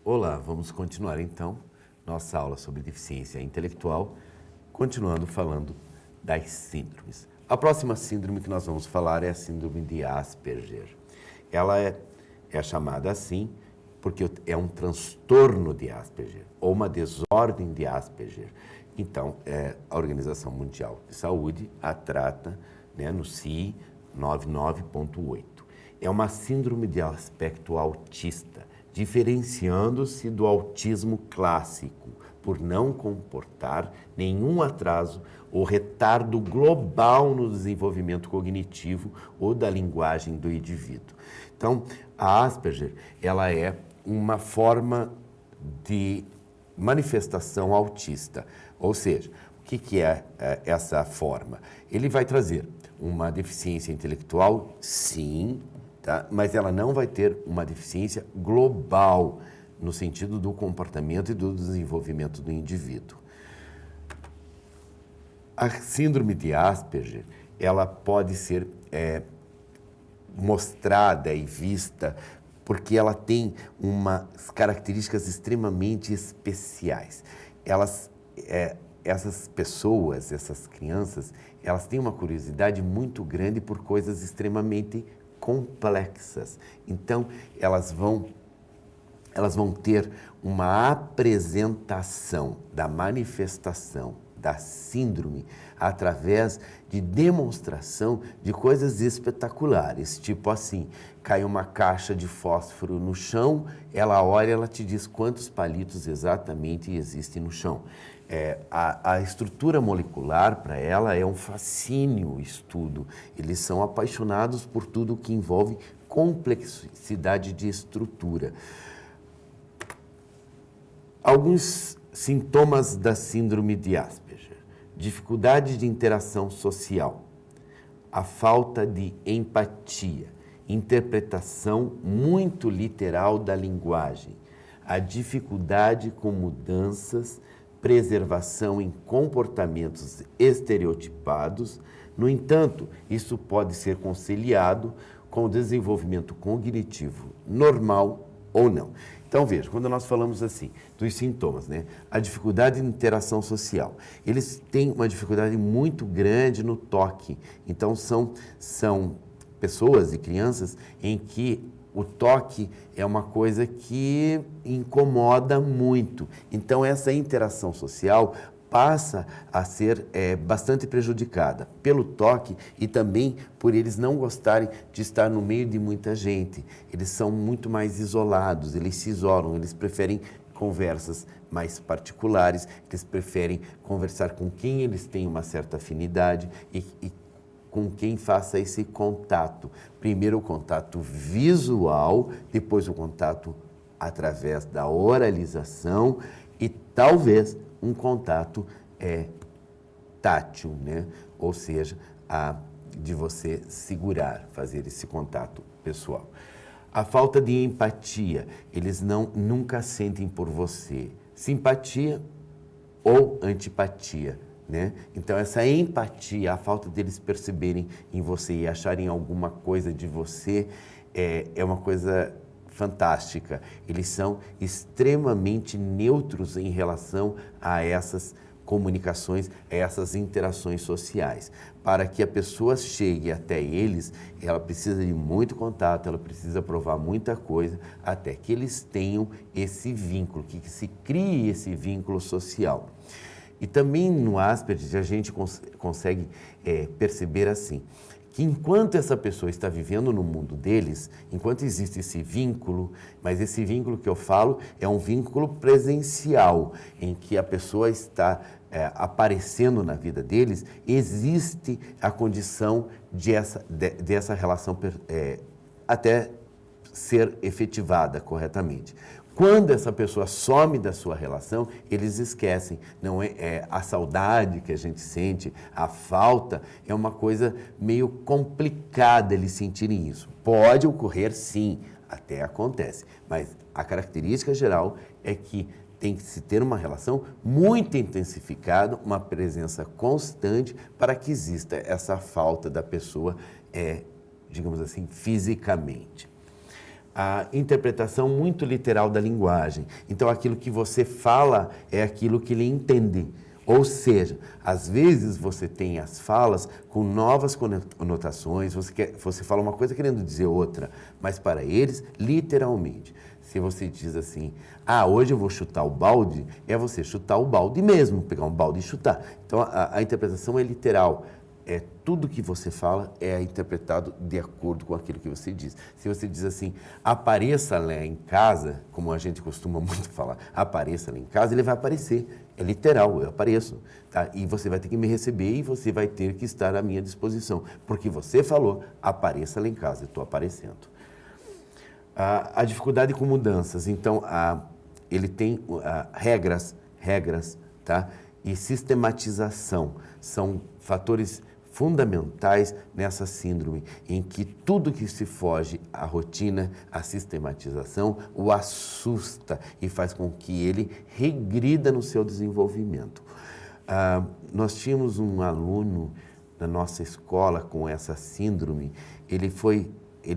Olá, vamos continuar então nossa aula sobre deficiência intelectual, continuando falando das síndromes. A próxima síndrome que nós vamos falar é a síndrome de Asperger. Ela é chamada assim porque é um transtorno de Asperger ou uma desordem de Asperger. Então, a Organização Mundial de Saúde a trata, no CI 99.8. É uma síndrome de aspecto autista, diferenciando-se do autismo clássico, por não comportar nenhum atraso ou retardo global no desenvolvimento cognitivo ou da linguagem do indivíduo. Então, a Asperger, ela é uma forma de manifestação autista, ou seja, o que é essa forma? Ele vai trazer uma deficiência intelectual, sim, tá? Mas ela não vai ter uma deficiência global, no sentido do comportamento e do desenvolvimento do indivíduo. A síndrome de Asperger, ela pode ser mostrada e vista porque ela tem umas características extremamente especiais. Essas pessoas, essas crianças, elas têm uma curiosidade muito grande por coisas extremamente complexas. Então, elas vão ter uma apresentação da manifestação da síndrome através de demonstração de coisas espetaculares, tipo assim, cai uma caixa de fósforo no chão, ela olha, ela te diz quantos palitos exatamente existem no chão. A estrutura molecular para ela é um fascínio estudo. Eles são apaixonados por tudo que envolve complexidade de estrutura. Alguns sintomas da síndrome de Asperger: dificuldade de interação social, a falta de empatia, interpretação muito literal da linguagem, a dificuldade com mudanças, preservação em comportamentos estereotipados. No entanto, isso pode ser conciliado com o desenvolvimento cognitivo normal ou não. Então, veja, quando nós falamos assim, dos sintomas, a dificuldade de interação social, eles têm uma dificuldade muito grande no toque. Então, são pessoas e crianças em que o toque é uma coisa que incomoda muito. Então, essa interação social passa a ser bastante prejudicada pelo toque e também por eles não gostarem de estar no meio de muita gente. Eles são muito mais isolados, eles se isolam, eles preferem conversas mais particulares, eles preferem conversar com quem eles têm uma certa afinidade e com quem faça esse contato. Primeiro o contato visual, depois o contato através da oralização e talvez um contato tátil, ou seja, de você segurar, fazer esse contato pessoal. A falta de empatia, eles nunca sentem por você simpatia ou antipatia. Então, essa empatia, a falta deles perceberem em você e acharem alguma coisa de você é uma coisa fantástica. Eles são extremamente neutros em relação a essas comunicações, a essas interações sociais. Para que a pessoa chegue até eles, ela precisa de muito contato, ela precisa provar muita coisa, até que eles tenham esse vínculo, que se crie esse vínculo social. E também no Asperger a gente consegue perceber assim, que enquanto essa pessoa está vivendo no mundo deles, enquanto existe esse vínculo, mas esse vínculo que eu falo é um vínculo presencial, em que a pessoa está aparecendo na vida deles, existe a condição dessa relação até ser efetivada corretamente. Quando essa pessoa some da sua relação, eles esquecem. Não é a saudade que a gente sente, a falta, é uma coisa meio complicada eles sentirem isso. Pode ocorrer sim, até acontece, mas a característica geral é que tem que se ter uma relação muito intensificada, uma presença constante para que exista essa falta da pessoa, digamos assim, fisicamente. a interpretação muito literal da linguagem. Então, aquilo que você fala é aquilo que ele entende. Ou seja, às vezes você tem as falas com novas conotações, você fala uma coisa querendo dizer outra, mas para eles, literalmente. Se você diz assim, hoje eu vou chutar o balde, é você chutar o balde mesmo, pegar um balde e chutar. Então, a interpretação é literal. Tudo que você fala é interpretado de acordo com aquilo que você diz. Se você diz assim, apareça lá em casa, como a gente costuma muito falar, apareça lá em casa, ele vai aparecer. É literal, eu apareço. Tá? E você vai ter que me receber e você vai ter que estar à minha disposição. Porque você falou, apareça lá em casa, eu estou aparecendo. A dificuldade com mudanças. Então, ele tem regras, tá? E sistematização. São fatores fundamentais nessa síndrome, em que tudo que se foge à rotina, à sistematização, o assusta e faz com que ele regrida no seu desenvolvimento. Nós tínhamos um aluno na nossa escola com essa síndrome, ele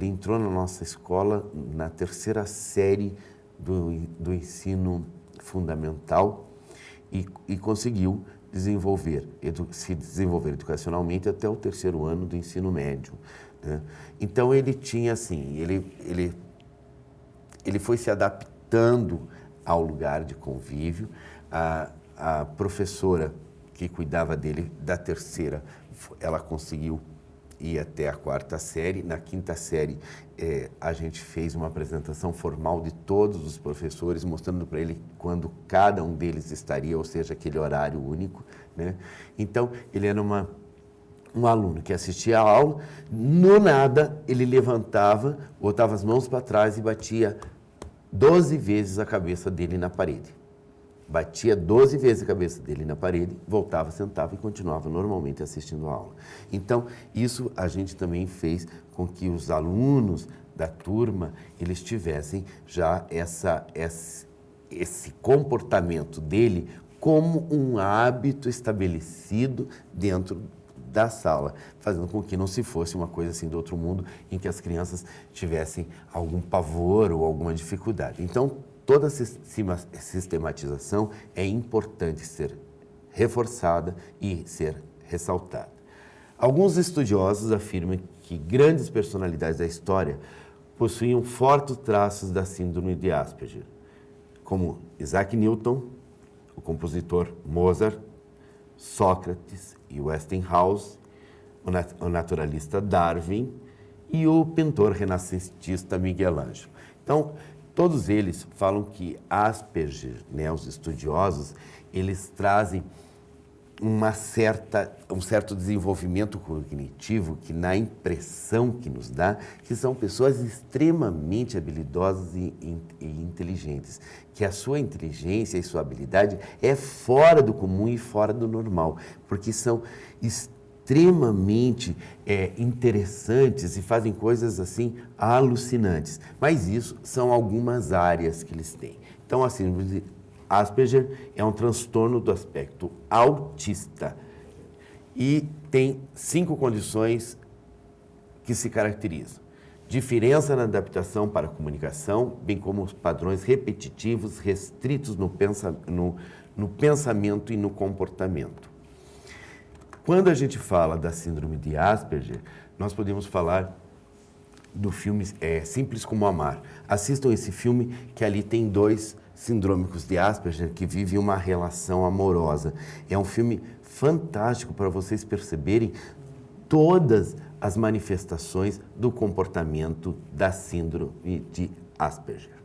entrou na nossa escola na 3ª série do ensino fundamental e conseguiu se desenvolver educacionalmente até o 3º ano do ensino médio. Né? Então, ele tinha assim, ele foi se adaptando ao lugar de convívio. A professora que cuidava dele da 3ª, ela conseguiu ir até a 4ª série. Na 5ª série, a gente fez uma apresentação formal de todos os professores, mostrando para ele quando cada um deles estaria, ou seja, aquele horário único. Né? Então, ele era um aluno que assistia a aula, no nada, ele levantava, botava as mãos para trás e batia 12 vezes a cabeça dele na parede. Batia 12 vezes a cabeça dele na parede, voltava, sentava e continuava normalmente assistindo a aula. Então, isso a gente também fez com que os alunos da turma, eles tivessem já esse comportamento dele como um hábito estabelecido dentro da sala, fazendo com que não se fosse uma coisa assim do outro mundo, em que as crianças tivessem algum pavor ou alguma dificuldade. Então, toda sistematização é importante ser reforçada e ser ressaltada. Alguns estudiosos afirmam que grandes personalidades da história possuíam fortes traços da síndrome de Asperger, como Isaac Newton, o compositor Mozart, Sócrates e Westinghouse, o naturalista Darwin e o pintor renascentista Miguel Ângelo. Então, todos eles falam que Asperger, né, os estudiosos, eles trazem um certo desenvolvimento cognitivo que, na impressão que nos dá, que são pessoas extremamente habilidosas e inteligentes, que a sua inteligência e sua habilidade é fora do comum e fora do normal, porque são extremamente interessantes e fazem coisas assim alucinantes. Mas isso são algumas áreas que eles têm. Então, assim, Asperger é um transtorno do aspecto autista e tem 5 condições que se caracterizam. Diferença na adaptação para a comunicação, bem como os padrões repetitivos restritos no pensamento e no comportamento. Quando a gente fala da síndrome de Asperger, nós podemos falar do filme Simples Como Amar. Assistam esse filme, que ali tem 2 sindrômicos de Asperger que vivem uma relação amorosa. É um filme fantástico para vocês perceberem todas as manifestações do comportamento da síndrome de Asperger.